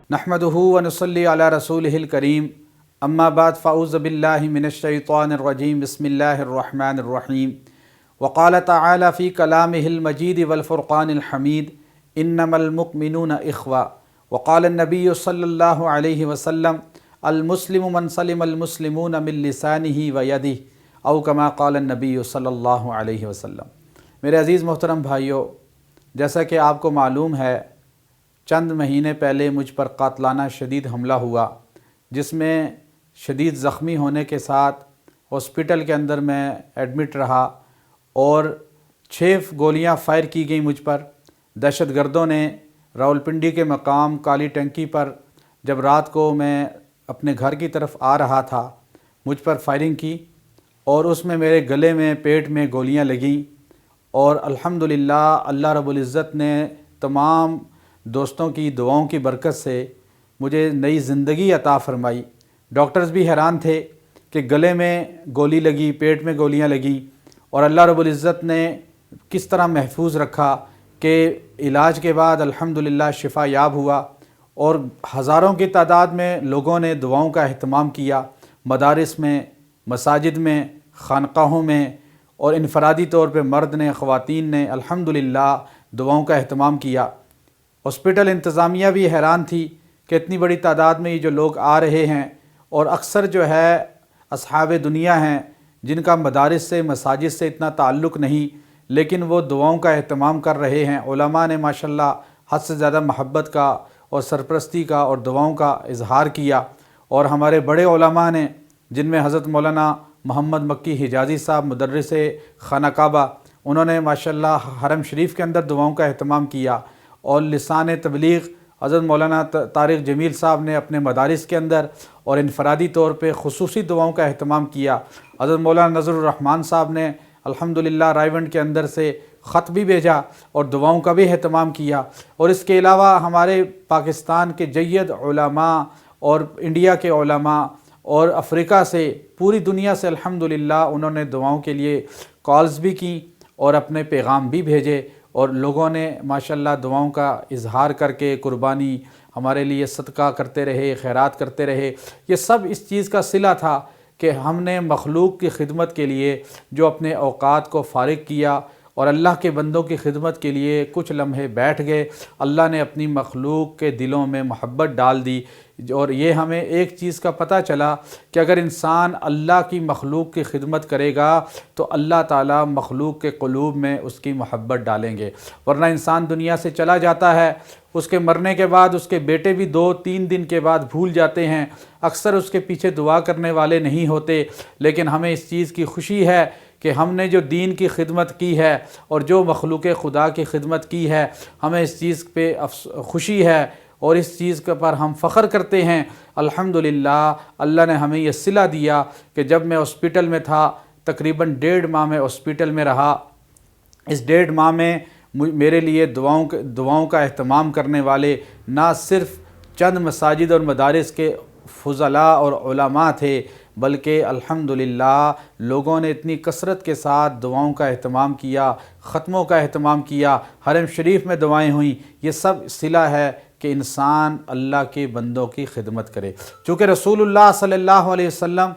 نحمدہ ونصلی علی رسولہ الکریم اما بعد فاعوذ باللہ من الشیطان الرجیم بسم اللہ الرحمن الرحیم وقال تعالی فی کلامہ المجید والفرقان الحمید انما المؤمنون اخوہ وقال النبی صلی اللہ علیہ وسلم المسلم من سلم المسلمون من لسانہ ویدہ او کما قال النبی صلی اللہ علیہ وسلم۔ میرے عزیز محترم بھائیو، جیسا کہ آپ کو معلوم ہے چند مہینے پہلے مجھ پر قاتلانہ شدید حملہ ہوا، جس میں شدید زخمی ہونے کے ساتھ ہاسپٹل کے اندر میں ایڈمٹ رہا اور 6 گولیاں فائر کی گئیں مجھ پر۔ دہشت گردوں نے راولپنڈی کے مقام کالی ٹنکی پر جب رات کو میں اپنے گھر کی طرف آ رہا تھا مجھ پر فائرنگ کی اور اس میں میرے گلے میں پیٹ میں گولیاں لگیں، اور الحمدللہ اللہ رب العزت نے تمام دوستوں کی دعاؤں کی برکت سے مجھے نئی زندگی عطا فرمائی۔ ڈاکٹرز بھی حیران تھے کہ گلے میں گولی لگی، پیٹ میں گولیاں لگیں، اور اللہ رب العزت نے کس طرح محفوظ رکھا کہ علاج کے بعد الحمدللہ شفا یاب ہوا، اور ہزاروں کی تعداد میں لوگوں نے دعاؤں کا اہتمام کیا، مدارس میں، مساجد میں، خانقاہوں میں، اور انفرادی طور پہ مرد نے، خواتین نے الحمدللہ دعاؤں کا اہتمام کیا۔ ہاسپٹل انتظامیہ بھی حیران تھی کہ اتنی بڑی تعداد میں یہ جو لوگ آ رہے ہیں، اور اکثر جو ہے اصحاب دنیا ہیں جن کا مدارس سے، مساجد سے اتنا تعلق نہیں، لیکن وہ دعاؤں کا اہتمام کر رہے ہیں۔ علماء نے ماشاءاللہ حد سے زیادہ محبت کا اور سرپرستی کا اور دعاؤں کا اظہار کیا، اور ہمارے بڑے علماء نے، جن میں حضرت مولانا محمد مکی حجازی صاحب مدرس خانہ کعبہ، انہوں نے ماشاءاللہ حرم شریف کے اندر دعاؤں کا اہتمام کیا، اور لسان تبلیغ حضرت مولانا طارق جمیل صاحب نے اپنے مدارس کے اندر اور انفرادی طور پہ خصوصی دعاؤں کا اہتمام کیا۔ حضرت مولانا نذر الرحمن صاحب نے الحمدللہ رائیونڈ کے اندر سے خط بھی بھیجا اور دعاؤں کا بھی اہتمام کیا، اور اس کے علاوہ ہمارے پاکستان کے جید علماء اور انڈیا کے علماء اور افریقہ سے، پوری دنیا سے الحمدللہ انہوں نے دعاؤں کے لیے کالز بھی کی اور اپنے پیغام بھی بھیجے، اور لوگوں نے ماشاءاللہ دعاؤں کا اظہار کر کے قربانی ہمارے لیے صدقہ کرتے رہے، خیرات کرتے رہے۔ یہ سب اس چیز کا صلہ تھا کہ ہم نے مخلوق کی خدمت کے لیے جو اپنے اوقات کو فارغ کیا اور اللہ کے بندوں کی خدمت کے لیے کچھ لمحے بیٹھ گئے، اللہ نے اپنی مخلوق کے دلوں میں محبت ڈال دی، اور یہ ہمیں ایک چیز کا پتہ چلا کہ اگر انسان اللہ کی مخلوق کی خدمت کرے گا تو اللہ تعالیٰ مخلوق کے قلوب میں اس کی محبت ڈالیں گے، ورنہ انسان دنیا سے چلا جاتا ہے، اس کے مرنے کے بعد اس کے بیٹے بھی 2-3 دن کے بعد بھول جاتے ہیں، اکثر اس کے پیچھے دعا کرنے والے نہیں ہوتے، لیکن ہمیں اس چیز کی خوشی ہے کہ ہم نے جو دین کی خدمت کی ہے اور جو مخلوق خدا کی خدمت کی ہے، ہمیں اس چیز پہ خوشی ہے اور اس چیز کے پر ہم فخر کرتے ہیں۔ الحمدللہ اللہ نے ہمیں یہ صلہ دیا کہ جب میں ہاسپٹل میں تھا، تقریباً 1.5 ماہ میں ہاسپٹل میں رہا، اس 1.5 ماہ میں میرے لیے دعاؤں کا اہتمام کرنے والے نہ صرف چند مساجد اور مدارس کے فضلاء اور علماء تھے، بلکہ الحمدللہ لوگوں نے اتنی کثرت کے ساتھ دعاؤں کا اہتمام کیا، ختموں کا اہتمام کیا، حرم شریف میں دعائیں ہوئیں۔ یہ سب صلہ ہے کہ انسان اللہ کے بندوں کی خدمت کرے، چونکہ رسول اللہ صلی اللہ علیہ وسلم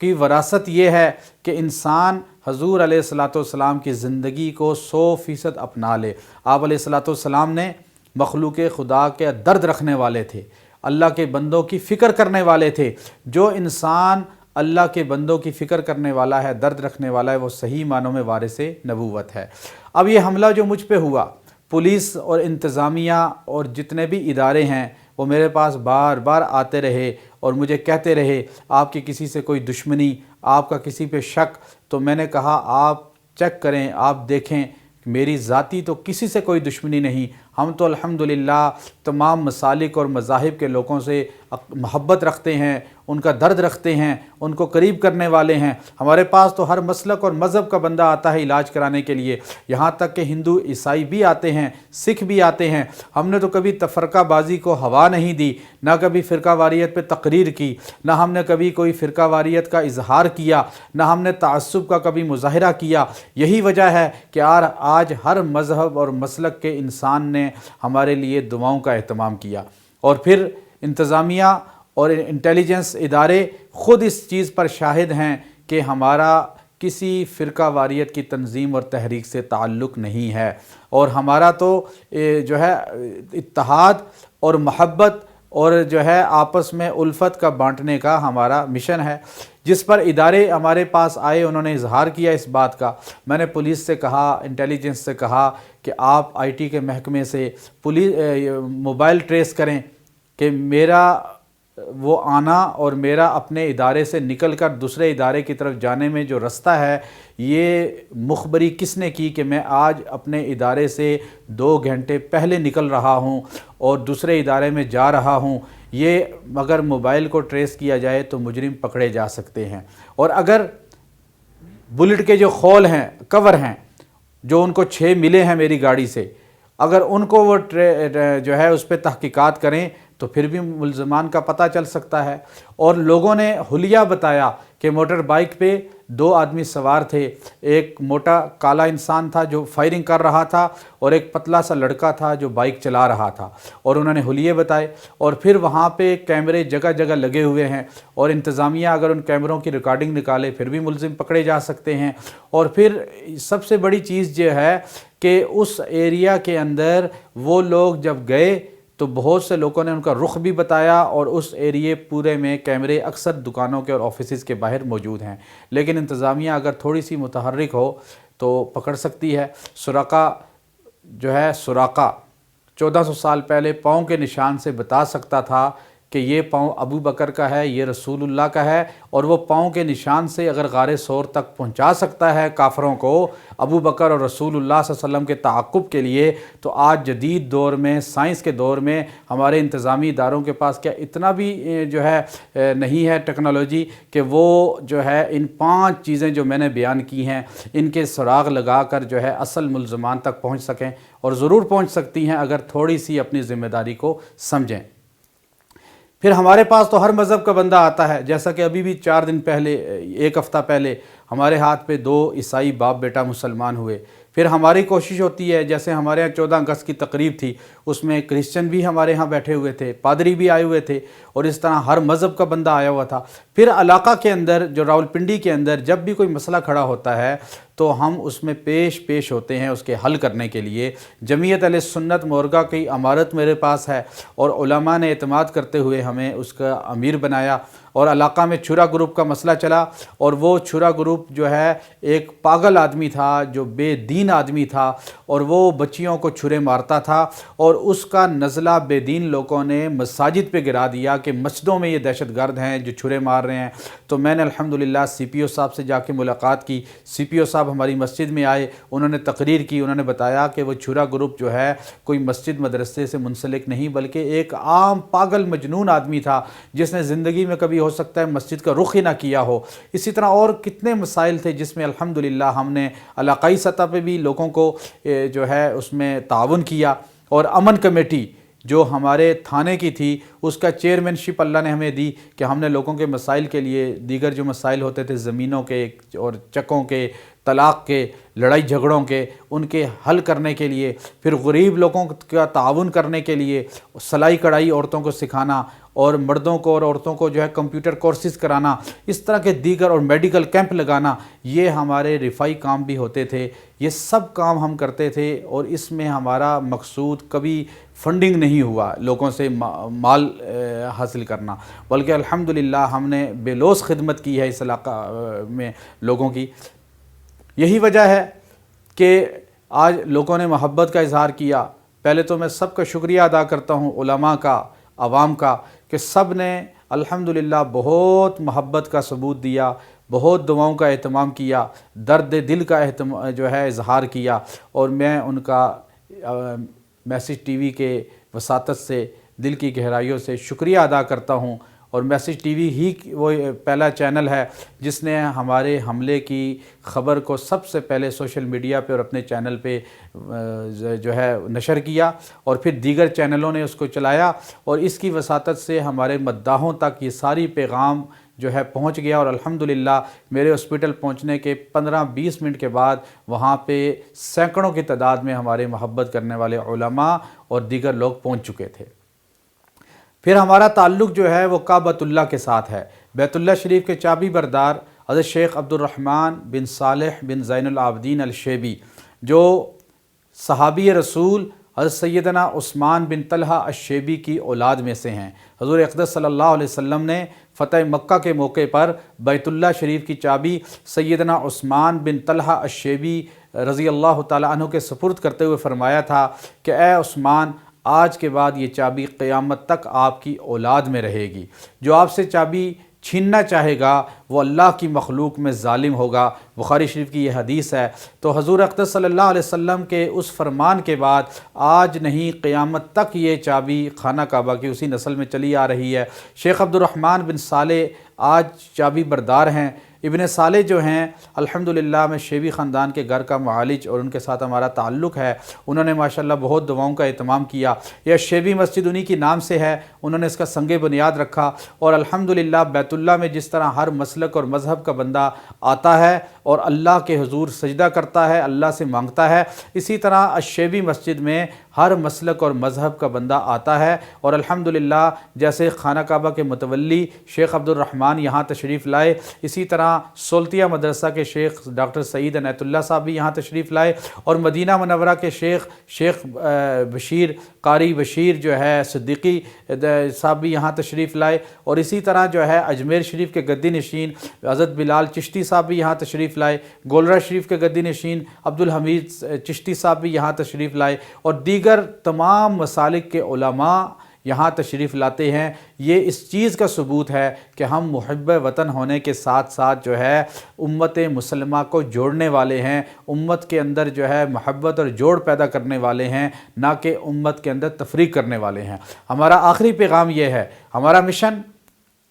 کی وراثت یہ ہے کہ انسان حضور علیہ الصلوۃ والسلام کی زندگی کو 100% اپنا لے۔ آپ علیہ الصلوۃ والسلام نے مخلوق خدا کے درد رکھنے والے تھے، اللہ کے بندوں کی فکر کرنے والے تھے۔ جو انسان اللہ کے بندوں کی فکر کرنے والا ہے، درد رکھنے والا ہے، وہ صحیح معنوں میں وارث نبوت ہے۔ اب یہ حملہ جو مجھ پہ ہوا، پولیس اور انتظامیہ اور جتنے بھی ادارے ہیں وہ میرے پاس بار بار آتے رہے اور مجھے کہتے رہے آپ کی کسی سے کوئی دشمنی، آپ کا کسی پہ شک، تو میں نے کہا آپ چیک کریں، آپ دیکھیں، میری ذاتی تو کسی سے کوئی دشمنی نہیں، ہم تو الحمدللہ تمام مسالک اور مذاہب کے لوگوں سے محبت رکھتے ہیں، ان کا درد رکھتے ہیں، ان کو قریب کرنے والے ہیں۔ ہمارے پاس تو ہر مسلک اور مذہب کا بندہ آتا ہے علاج کرانے کے لیے، یہاں تک کہ ہندو عیسائی بھی آتے ہیں، سکھ بھی آتے ہیں۔ ہم نے تو کبھی تفرقہ بازی کو ہوا نہیں دی، نہ کبھی فرقہ واریت پہ تقریر کی، نہ ہم نے کبھی کوئی فرقہ واریت کا اظہار کیا، نہ ہم نے تعصب کا کبھی مظاہرہ کیا۔ یہی وجہ ہے کہ آج ہر مذہب اور مسلک کے انسان نے ہمارے لیے دعاؤں کا اہتمام کیا، اور پھر انتظامیہ اور انٹیلیجنس ادارے خود اس چیز پر شاہد ہیں کہ ہمارا کسی فرقہ واریت کی تنظیم اور تحریک سے تعلق نہیں ہے، اور ہمارا تو جو ہے اتحاد اور محبت اور جو ہے آپس میں الفت کا بانٹنے کا ہمارا مشن ہے، جس پر ادارے ہمارے پاس آئے، انہوں نے اظہار کیا اس بات کا۔ میں نے پولیس سے کہا، انٹیلیجنس سے کہا کہ آپ آئی ٹی کے محکمے سے موبائل ٹریس کریں کہ میرا وہ آنا اور میرا اپنے ادارے سے نکل کر دوسرے ادارے کی طرف جانے میں جو رستہ ہے، یہ مخبری کس نے کی کہ میں آج اپنے ادارے سے 2 گھنٹے پہلے نکل رہا ہوں اور دوسرے ادارے میں جا رہا ہوں۔ یہ اگر موبائل کو ٹریس کیا جائے تو مجرم پکڑے جا سکتے ہیں، اور اگر بلٹ کے جو خول ہیں، کور ہیں، جو ان کو 6 ملے ہیں میری گاڑی سے، اگر ان کو وہ جو ہے اس پہ تحقیقات کریں تو پھر بھی ملزمان کا پتہ چل سکتا ہے۔ اور لوگوں نے حلیہ بتایا کہ موٹر بائک پہ 2 آدمی سوار تھے، ایک موٹا کالا انسان تھا جو فائرنگ کر رہا تھا، اور ایک پتلا سا لڑکا تھا جو بائک چلا رہا تھا، اور انہوں نے حلیے بتائے۔ اور پھر وہاں پہ کیمرے جگہ جگہ لگے ہوئے ہیں، اور انتظامیہ اگر ان کیمروں کی ریکارڈنگ نکالے پھر بھی ملزم پکڑے جا سکتے ہیں۔ اور پھر سب سے بڑی چیز یہ ہے کہ اس ایریا کے اندر وہ لوگ جب گئے تو بہت سے لوگوں نے ان کا رخ بھی بتایا، اور اس ایریے پورے میں کیمرے اکثر دکانوں کے اور آفیسز کے باہر موجود ہیں، لیکن انتظامیہ اگر تھوڑی سی متحرک ہو تو پکڑ سکتی ہے۔ سراقہ جو ہے، سراقہ 1400 سال پہلے پاؤں کے نشان سے بتا سکتا تھا کہ یہ پاؤں ابو بکر کا ہے، یہ رسول اللہ کا ہے، اور وہ پاؤں کے نشان سے اگر غار ثور تک پہنچا سکتا ہے کافروں کو ابو بکر اور رسول اللہ صلی اللہ علیہ وسلم کے تعاقب کے لیے، تو آج جدید دور میں، سائنس کے دور میں، ہمارے انتظامی اداروں کے پاس کیا اتنا بھی جو ہے نہیں ہے ٹیکنالوجی کہ وہ جو ہے ان 5 چیزیں جو میں نے بیان کی ہیں ان کے سراغ لگا کر جو ہے اصل ملزمان تک پہنچ سکیں، اور ضرور پہنچ سکتی ہیں اگر تھوڑی سی اپنی ذمہ داری کو سمجھیں۔ پھر ہمارے پاس تو ہر مذہب کا بندہ آتا ہے، جیسا کہ ابھی بھی 4 دن پہلے، 1 ہفتہ پہلے ہمارے ہاتھ پہ 2 عیسائی باپ بیٹا مسلمان ہوئے۔ پھر ہماری کوشش ہوتی ہے، جیسے ہمارے ہاں 14 اگست کی تقریب تھی، اس میں کرسچن بھی ہمارے ہاں بیٹھے ہوئے تھے، پادری بھی آئے ہوئے تھے، اور اس طرح ہر مذہب کا بندہ آیا ہوا تھا۔ پھر علاقہ کے اندر، جو راولپنڈی کے اندر جب بھی کوئی مسئلہ کھڑا ہوتا ہے تو ہم اس میں پیش ہوتے ہیں اس کے حل کرنے کے لیے۔ جمعیت اہل سنت مورگا کی امارت میرے پاس ہے، اور علماء نے اعتماد کرتے ہوئے ہمیں اس کا امیر بنایا، اور علاقہ میں چھرا گروپ کا مسئلہ چلا، اور وہ چھرا گروپ جو ہے ایک پاگل آدمی تھا، جو بے دین آدمی تھا، اور وہ بچیوں کو چھرے مارتا تھا، اور اس کا نزلہ بے دین لوگوں نے مساجد پہ گرا دیا کہ مسجدوں میں یہ دہشت گرد ہیں جو چھرے مار رہے ہیں۔ تو میں نے الحمدللہ سی پی او صاحب سے جا کے ملاقات کی، سی پی او صاحب ہماری مسجد میں آئے، انہوں نے تقریر کی، انہوں نے بتایا کہ وہ چھرا گروپ جو ہے کوئی مسجد مدرسے سے منسلک نہیں، بلکہ ایک عام پاگل مجنون آدمی تھا جس نے زندگی میں کبھی ہو سکتا ہے مسجد کا رخ ہی نہ کیا ہو۔ اسی طرح اور کتنے مسائل تھے جس میں الحمدللہ ہم نے علاقائی سطح پہ بھی لوگوں کو جو ہے اس میں تعاون کیا، اور امن کمیٹی جو ہمارے تھانے کی تھی اس کا چیئرمین شپ اللہ نے ہمیں دی کہ ہم نے لوگوں کے مسائل کے لیے، دیگر جو مسائل ہوتے تھے زمینوں کے اور چکوں کے، طلاق کے، لڑائی جھگڑوں کے، ان کے حل کرنے کے لیے، پھر غریب لوگوں کا تعاون کرنے کے لیے سلائی کڑھائی عورتوں کو سکھانا، اور مردوں کو اور عورتوں کو جو ہے کمپیوٹر کورسز کرانا، اس طرح کے دیگر، اور میڈیکل کیمپ لگانا، یہ ہمارے رفائی کام بھی ہوتے تھے۔ یہ سب کام ہم کرتے تھے، اور اس میں ہمارا مقصود کبھی فنڈنگ نہیں ہوا لوگوں سے مال حاصل کرنا، بلکہ الحمدللہ ہم نے بے لوث خدمت کی ہے اس علاقہ میں لوگوں کی۔ یہی وجہ ہے کہ آج لوگوں نے محبت کا اظہار کیا۔ پہلے تو میں سب کا شکریہ ادا کرتا ہوں، علماء کا، عوام کا، کہ سب نے الحمدللہ بہت محبت کا ثبوت دیا، بہت دعاؤں کا اہتمام کیا، درد دل کا جو ہے اظہار کیا، اور میں ان کا میسج ٹی وی کے وساطت سے دل کی گہرائیوں سے شکریہ ادا کرتا ہوں۔ اور میسج ٹی وی ہی وہ پہلا چینل ہے جس نے ہمارے حملے کی خبر کو سب سے پہلے سوشل میڈیا پہ اور اپنے چینل پہ جو ہے نشر کیا، اور پھر دیگر چینلوں نے اس کو چلایا، اور اس کی وساطت سے ہمارے مداحوں تک یہ ساری پیغام جو ہے پہنچ گیا، اور الحمدللہ میرے ہاسپٹل پہنچنے کے 15-20 منٹ کے بعد وہاں پہ سینکڑوں کی تعداد میں ہمارے محبت کرنے والے علماء اور دیگر لوگ پہنچ چکے تھے۔ پھر ہمارا تعلق جو ہے وہ کعبۃ اللہ کے ساتھ ہے۔ بیت اللہ شریف کے چابی بردار حضرت شیخ عبد الرحمن بن صالح بن زین العابدین الشیبی، جو صحابی رسول حضرت سیدنا عثمان بن طلحہ الشیبی کی اولاد میں سے ہیں۔ حضور اقدس صلی اللہ علیہ وسلم نے فتح مکہ کے موقع پر بیت اللہ شریف کی چابی سیدنا عثمان بن طلحہ الشیبی رضی اللہ تعالیٰ عنہ کے سپرد کرتے ہوئے فرمایا تھا کہ اے عثمان، آج کے بعد یہ چابی قیامت تک آپ کی اولاد میں رہے گی۔ جو آپ سے چابی چھیننا چاہے گا وہ اللہ کی مخلوق میں ظالم ہوگا۔ بخاری شریف کی یہ حدیث ہے۔ تو حضور اقدس صلی اللہ علیہ وسلم کے اس فرمان کے بعد آج نہیں قیامت تک یہ چابی خانہ کعبہ کی اسی نسل میں چلی آ رہی ہے۔ شیخ عبد الرحمن بن صالح آج چابی بردار ہیں۔ ابن صالح جو ہیں الحمدللہ میں شیبی خاندان کے گھر کا معالج اور ان کے ساتھ ہمارا تعلق ہے۔ انہوں نے ماشاءاللہ بہت دعاؤں کا اہتمام کیا۔ یہ شیبی مسجد انہی کی نام سے ہے، انہوں نے اس کا سنگ بنیاد رکھا، اور الحمدللہ بیت اللہ میں جس طرح ہر مسلک اور مذہب کا بندہ آتا ہے اور اللہ کے حضور سجدہ کرتا ہے، اللہ سے مانگتا ہے، اسی طرح الشیبی مسجد میں ہر مسلک اور مذہب کا بندہ آتا ہے۔ اور الحمدللہ جیسے خانہ کعبہ کے متولی شیخ عبد الرحمن یہاں تشریف لائے، اسی طرح سولتیہ مدرسہ کے شیخ ڈاکٹر سعید عنایت اللہ صاحب بھی یہاں تشریف لائے، اور مدینہ منورہ کے شیخ بشیر قاری بشیر جو ہے صدیقی صاحب بھی یہاں تشریف لائے، اور اسی طرح جو ہے اجمیر شریف کے گدی نشین حضرت بلال چشتی صاحب بھی یہاں تشریف لائے، گولرہ شریف کے گدی نشین عبدالحمید چشتی صاحب بھی یہاں تشریف لائے، اور دیگر تمام مسالک کے علماء یہاں تشریف لاتے ہیں۔ یہ اس چیز کا ثبوت ہے کہ ہم محب وطن ہونے کے ساتھ ساتھ جو ہے امت مسلمہ کو جوڑنے والے ہیں، امت کے اندر جو ہے محبت اور جوڑ پیدا کرنے والے ہیں، نہ کہ امت کے اندر تفریق کرنے والے ہیں۔ ہمارا آخری پیغام یہ ہے، ہمارا مشن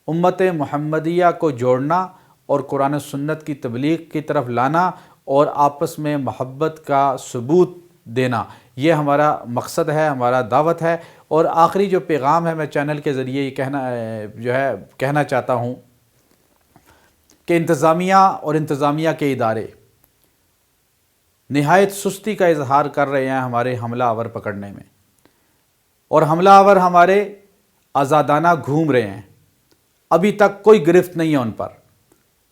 امت محمدیہ کو جوڑنا اور قرآن و سنت کی تبلیغ کی طرف لانا اور آپس میں محبت کا ثبوت دینا، یہ ہمارا مقصد ہے، ہمارا دعوت ہے۔ اور آخری جو پیغام ہے میں چینل کے ذریعے یہ کہنا چاہتا ہوں کہ انتظامیہ اور انتظامیہ کے ادارے نہایت سستی کا اظہار کر رہے ہیں ہمارے حملہ آور پکڑنے میں، اور حملہ آور ہمارے آزادانہ گھوم رہے ہیں، ابھی تک کوئی گرفت نہیں ہے ان پر۔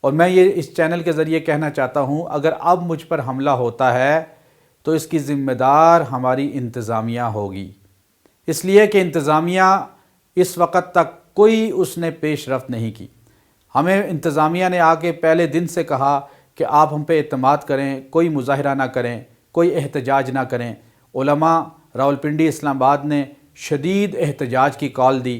اور میں یہ اس چینل کے ذریعے کہنا چاہتا ہوں، اگر اب مجھ پر حملہ ہوتا ہے تو اس کی ذمہ دار ہماری انتظامیہ ہوگی، اس لیے کہ انتظامیہ اس وقت تک کوئی اس نے پیش رفت نہیں کی۔ ہمیں انتظامیہ نے آ کے پہلے دن سے کہا کہ آپ ہم پہ اعتماد کریں، کوئی مظاہرہ نہ کریں، کوئی احتجاج نہ کریں۔ علماء راولپنڈی اسلام آباد نے شدید احتجاج کی کال دی،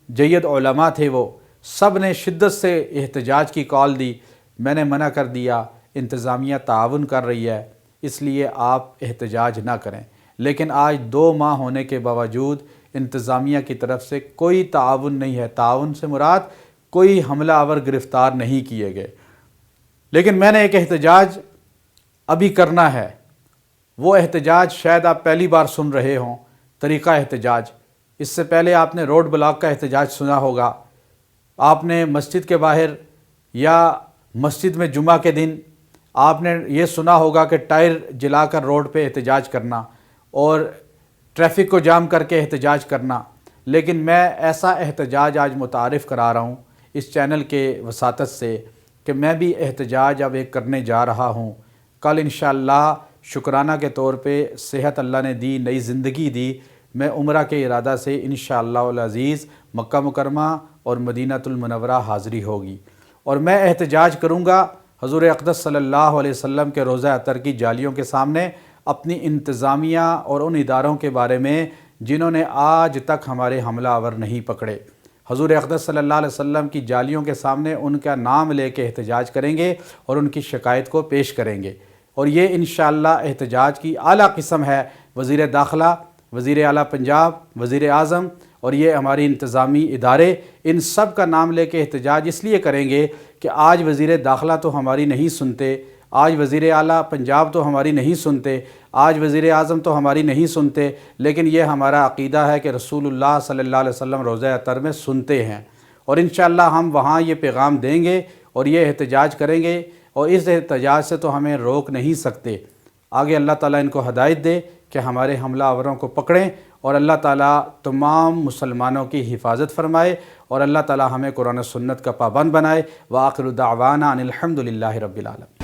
جید علماء تھے، وہ سب نے شدت سے احتجاج کی کال دی۔ میں نے منع کر دیا، انتظامیہ تعاون کر رہی ہے، اس لیے آپ احتجاج نہ کریں۔ لیکن آج 2 ماہ ہونے کے باوجود انتظامیہ کی طرف سے کوئی تعاون نہیں ہے۔ تعاون سے مراد کوئی حملہ آور گرفتار نہیں کیے گئے۔ لیکن میں نے ایک احتجاج ابھی کرنا ہے، وہ احتجاج شاید آپ پہلی بار سن رہے ہوں، طریقہ احتجاج۔ اس سے پہلے آپ نے روڈ بلاک کا احتجاج سنا ہوگا، آپ نے مسجد کے باہر یا مسجد میں جمعہ کے دن آپ نے یہ سنا ہوگا کہ ٹائر جلا کر روڈ پہ احتجاج کرنا اور ٹریفک کو جام کر کے احتجاج کرنا۔ لیکن میں ایسا احتجاج آج متعارف کرا رہا ہوں اس چینل کے وساطت سے کہ میں بھی احتجاج اب ایک کرنے جا رہا ہوں۔ کل انشاءاللہ شکرانہ کے طور پہ صحت اللہ نے دی، نئی زندگی دی، میں عمرہ کے ارادہ سے انشاءاللہ العزیز مکہ مکرمہ اور مدینہ المنورہ حاضری ہوگی، اور میں احتجاج کروں گا حضور اقدس صلی اللہ علیہ وسلم کے روضہ اطہر کی جالیوں کے سامنے، اپنی انتظامیہ اور ان اداروں کے بارے میں جنہوں نے آج تک ہمارے حملہ آور نہیں پکڑے۔ حضور اقدس صلی اللہ علیہ وسلم کی جالیوں کے سامنے ان کا نام لے کے احتجاج کریں گے اور ان کی شکایت کو پیش کریں گے، اور یہ انشاءاللہ احتجاج کی اعلیٰ قسم ہے۔ وزیر داخلہ، وزیر اعلیٰ پنجاب، وزیر اعظم اور یہ ہماری انتظامی ادارے، ان سب کا نام لے کے احتجاج اس لیے کریں گے کہ آج وزیر داخلہ تو ہماری نہیں سنتے، آج وزیر اعلیٰ پنجاب تو ہماری نہیں سنتے، آج وزیر اعظم تو ہماری نہیں سنتے، لیکن یہ ہمارا عقیدہ ہے کہ رسول اللہ صلی اللہ علیہ وسلم روضہ اطہر میں سنتے ہیں، اور انشاءاللہ ہم وہاں یہ پیغام دیں گے اور یہ احتجاج کریں گے، اور اس احتجاج سے تو ہمیں روک نہیں سکتے۔ آگے اللہ تعالیٰ ان کو ہدایت دے کہ ہمارے حملہ آوروں کو پکڑیں اور اللہ تعالیٰ تمام مسلمانوں کی حفاظت فرمائے، اور اللہ تعالیٰ ہمیں قرآن و سنت کا پابند بنائے۔ وآخر دعوانا ان الحمد للہ رب العالمین۔